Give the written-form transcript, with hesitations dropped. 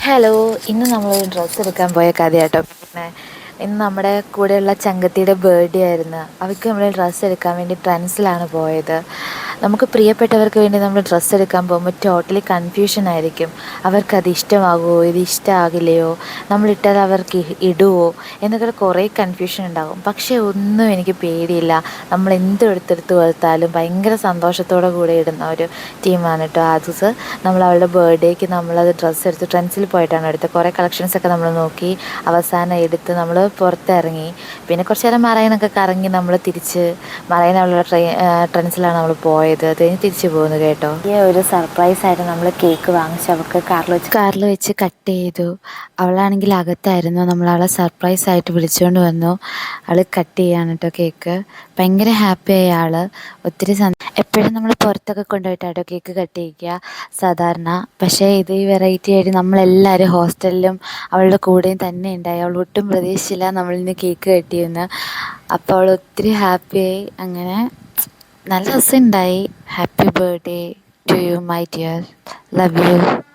Hello, ഇന്ന് നമ്മളൊരു dress എടുക്കാൻ പോയ കഥയാട്ടോ. പിന്നെ ഇന്ന് നമ്മുടെ കൂടെയുള്ള ചങ്കത്തിയുടെ ബർത്ത്ഡേ ആയിരുന്നു. അവൾക്ക് നമ്മൾ ഡ്രസ്സ് എടുക്കാൻ വേണ്ടി ട്രെൻഡ്സിലാണ് പോയത്. നമുക്ക് പ്രിയപ്പെട്ടവർക്ക് വേണ്ടി നമ്മൾ ഡ്രസ്സ് എടുക്കാൻ പോകുമ്പോൾ ടോട്ടലി കൺഫ്യൂഷൻ ആയിരിക്കും. അവർക്കത് ഇഷ്ടമാകുമോ, ഇത് ഇഷ്ടമാകില്ലയോ, നമ്മളിട്ടാൽ അവർക്ക് ഇടുമോ എന്നൊക്കെ കുറേ കൺഫ്യൂഷൻ ഉണ്ടാകും. പക്ഷേ ഒന്നും എനിക്ക് പേടിയില്ല. നമ്മൾ എന്ത് എടുത്തെടുത്ത് കൊടുത്താലും ഭയങ്കര സന്തോഷത്തോടെ കൂടെ ഇടുന്ന ഒരു ടീമാണ് കേട്ടോ ആസൂസ്. നമ്മൾ അവളുടെ ബർത്ത്ഡേക്ക് നമ്മളത് ഡ്രസ്സ് എടുത്ത് ട്രെൻഡ്സിൽ പോയിട്ടാണ് എടുത്തത്. കുറേ കളക്ഷൻസൊക്കെ നമ്മൾ നോക്കി അവസാനം എടുത്ത് നമ്മൾ പുറത്തിറങ്ങി. പിന്നെ കുറച്ച് നേരം മറൈനൊക്കെ കറങ്ങി നമ്മൾ തിരിച്ച് മറൈനുള്ള ട്രെൻഡ്സിലാണ് നമ്മൾ പോയത്. അത് കഴിഞ്ഞ് തിരിച്ച് പോകുന്നു കേട്ടോ. ഈ ഒരു സർപ്രൈസായിട്ട് നമ്മൾ കേക്ക് വാങ്ങിച്ച് അവൾക്ക് കാറിൽ വെച്ച് കട്ട് ചെയ്തു. അവളാണെങ്കിൽ അകത്തായിരുന്നു. നമ്മളവളെ സർപ്രൈസായിട്ട് വിളിച്ചുകൊണ്ട് വന്നു. അവൾ കട്ട് ചെയ്യാണ് കേട്ടോ കേക്ക്. ഭയങ്കര ഹാപ്പിയായി ആൾ. ഒത്തിരി എപ്പോഴും നമ്മൾ പുറത്തൊക്കെ കൊണ്ടുപോയിട്ടാട്ടോ കേക്ക് കട്ട് ചെയ്യിക്കുക സാധാരണ. പക്ഷേ ഇത് ഈ വെറൈറ്റി ആയിട്ട് നമ്മളെല്ലാവരും ഹോസ്റ്റലിലും അവളുടെ കൂടെയും തന്നെ ഉണ്ടായി. അവൾ ഒട്ടും പ്രതീക്ഷിച്ചില്ല നമ്മളിന്ന് കേക്ക് കട്ട് ചെയ്യുമെന്ന്. അപ്പോൾ അവൾ ഒത്തിരി ഹാപ്പിയായി. അങ്ങനെ നല്ല രസമുണ്ടായി. Happy birthday to you my dear, love U.